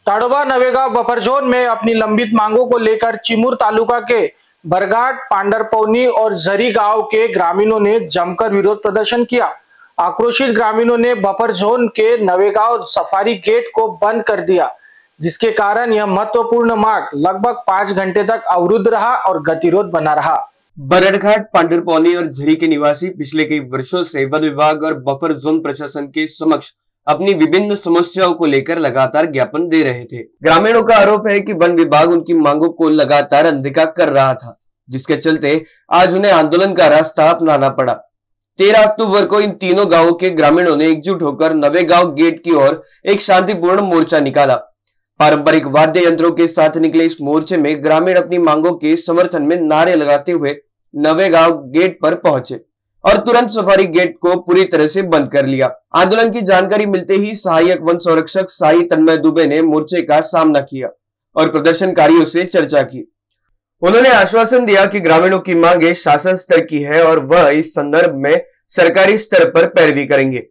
Tadoba Navegaon buffer Joan में अपनी लंबित मांगों को लेकर चिमूर तालुका के बरघाट, पांडरपौनी और झरी गांव के ग्रामीणों ने जमकर विरोध प्रदर्शन किया। आक्रोशित ग्रामीणों ने बफर जोन के नवेगांव सफारी गेट को बंद कर दिया, जिसके कारण यह महत्वपूर्ण मार्ग लगभग 5 घंटे तक अवरुद्ध रहा और गतिरोध बना रहा। बरघाट, पांडरपौनी और झरी के निवासी पिछले कई वर्षों से वन विभाग और बफर जोन प्रशासन के समक्ष अपनी विभिन्न समस्याओं को लेकर लगातार ज्ञापन दे रहे थे। ग्रामीणों का आरोप है कि वन विभाग उनकी मांगों को लगातार अनदेखा कर रहा था, जिसके चलते आज उन्हें आंदोलन का रास्ता अपनाना पड़ा। 13 अक्टूबर को इन तीनों गांवों के ग्रामीणों ने एकजुट होकर नवेगांव गेट की ओर एक शांतिपूर्ण मोर्चा निकाला। पारंपरिक वाद्य यंत्रों के साथ निकले इस मोर्चे में ग्रामीण अपनी मांगों के समर्थन में नारे लगाते हुए नवेगांव गेट पर पहुंचे और तुरंत सफारी गेट को पूरी तरह से बंद कर लिया। आंदोलन की जानकारी मिलते ही सहायक वन संरक्षक साई तन्मय दुबे ने मोर्चे का सामना किया और प्रदर्शनकारियों से चर्चा की। उन्होंने आश्वासन दिया कि ग्रामीणों की मांगे शासन स्तर की है और वह इस संदर्भ में सरकारी स्तर पर पैरवी करेंगे।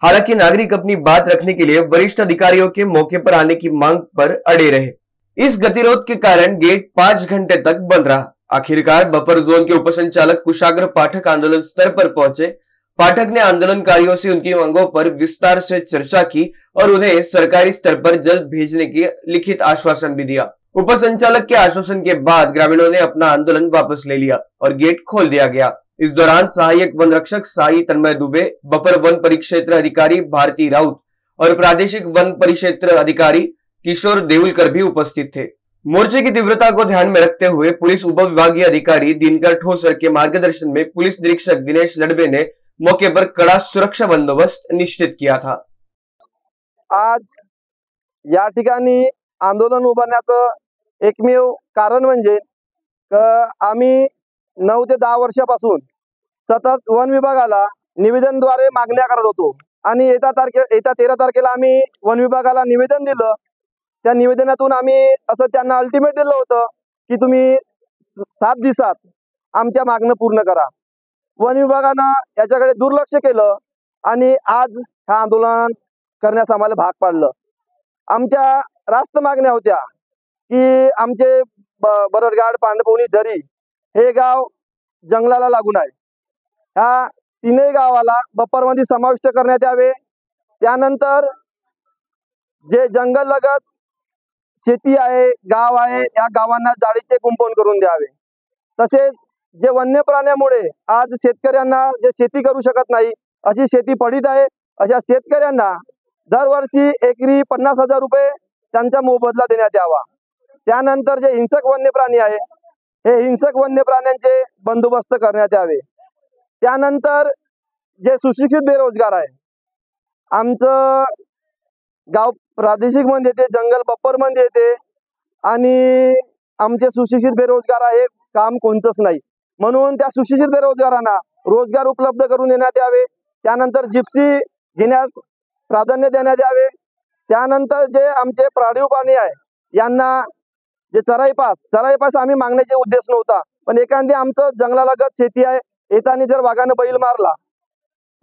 हालांकि नागरिक अपनी बात रखने के लिए वरिष्ठ अधिकारियों के मौके पर आने की मांग पर अड़े रहे। इस गतिरोध के कारण गेट 5 घंटे तक बंद रहा। आखिरकार बफर जोन के उपसंचालक कुशाग्र पाठक आंदोलन स्तर पर पहुंचे। पाठक ने आंदोलनकारियों से उनकी मांगों पर विस्तार से चर्चा की और उन्हें सरकारी स्तर पर जल्द भेजने की लिखित आश्वासन भी दिया। उपसंचालक के आश्वासन के बाद ग्रामीणों ने अपना आंदोलन वापस ले लिया और गेट खोल दिया गया। इस दौरान सहायक वन रक्षक साई तन्मय दुबे, बफर वन परिक्षेत्र अधिकारी भारती राउत और प्रादेशिक वन परिक्षेत्र अधिकारी किशोर देउलकर भी उपस्थित थे। मोर्चे की तीव्रता को ध्यान में रखते हुए पुलिस उप विभागीय अधिकारी दिनकर ठोसर के मार्गदर्शन में पुलिस निरीक्षक दिनेश लड़बे ने मौके पर कड़ा सुरक्षा बंदोबस्त निश्चित किया था। आज या ठिकाणी आंदोलन उभारण्याचं एकमेव कारण म्हणजे आम्ही 9 ते 10 वर्षापासून सतत वन विभागाला निवेदनद्वारे मागण्या करत होतो आणि येत्या 13 तारखेला आम्ही वन विभागाला निवेदन दिलं। त्या निवेदनातून आम्ही असं त्यांना अल्टिमेट दिलं होतं की तुम्ही 7 दिवसात आमच्या मागणं पूर्ण करा। वन विभागानं याच्याकडे दुर्लक्ष केलं आणि आज हा आंदोलन करण्यास आम्हाला भाग पाडलं। आमच्या रास्त मागण्या होत्या की आमचे बरडघाट, पांडरपौनी, झरी हे गाव जंगलाला लागून आहे। ह्या तीनही गावाला बफरमध्ये समाविष्ट करण्यात यावे। त्यानंतर जे जंगल लगत शेती आहे, गाव आहे, या गावांना जाळीचे कुंपण करून द्यावे। तसेच जे वन्य प्राण्यामुळे आज शेतकऱ्यांना जे शेती करू शकत नाही अशी शेती पडीत आहे, अशा शेतकऱ्यांना दरवर्षी एकरी 50,000 रुपये त्यांचा मोबदला देण्यात यावा। त्यानंतर जे हिंसक वन्य प्राणी आहे हे हिंसक वन्य प्राण्यांचे बंदोबस्त करण्यात यावे। त्यानंतर जे सुशिक्षित बेरोजगार आहे, आमचं गाव प्रादेशिक मध्ये येते, जंगल बफर मध्ये येते आणि आमचे सुशिक्षित बेरोजगार आहे, काम कोणतंच नाही, म्हणून त्या सुशिक्षित बेरोजगारांना रोजगार उपलब्ध करून देण्यात यावे। त्यानंतर जिप्सी घेण्यास प्राधान्य देण्यात यावे। त्यानंतर जे आमचे प्राणीव प्राणी आहे यांना जे चराई पास आम्ही मागण्याचे उद्देश नव्हता, पण एखादी आमचं जंगलालगत शेती आहे, येताना जर वाघानं बैल मारला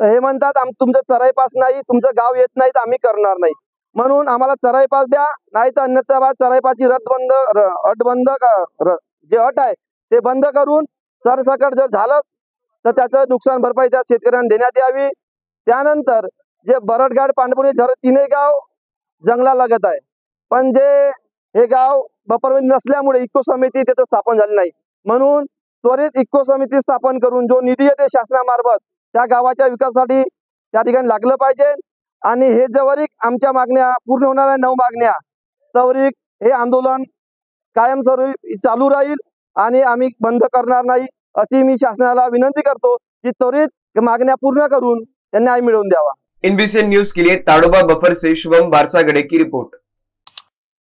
तर हे म्हणतात तुमचं चराई पास नाही, तुमचं गाव येत नाही तर आम्ही करणार नाही, म्हणून आम्हाला चराई पास द्या, नाही तर अन्यथा चराई पासची जे अट आहे ते बंद करून सरसकट जर झालं तर त्याचं नुकसान भरपाई त्या शेतकऱ्यांना देण्यात यावी। त्यानंतर जे बरडघाट, पांडरपौनी, झरी तीनही गाव जंगलालगत आहे, पण जे हे गाव बफरमध्ये नसल्यामुळे इको समिती तिथे स्थापन झाली नाही, म्हणून त्वरित इको समिती स्थापन करून जो निधी येते शासनामार्फत त्या गावाच्या विकासासाठी त्या ठिकाणी लागलं पाहिजे। आणि हे जवळीक आमच्या मागण्या पूर्ण होणार आहे, 9 मागण्या, तवरीक हे आंदोलन कायमस्वरूपी चालू राहील आणि आम्ही बंद करणार नाही, अशी मी शासनाला विनंती करतो की त्वरित मागण्या पूर्ण करून त्यांना न्याय मिळवून द्यावा। NBCN न्यूज के लिए ताडोबा बफर से शुभम बारसागड़े की रिपोर्ट।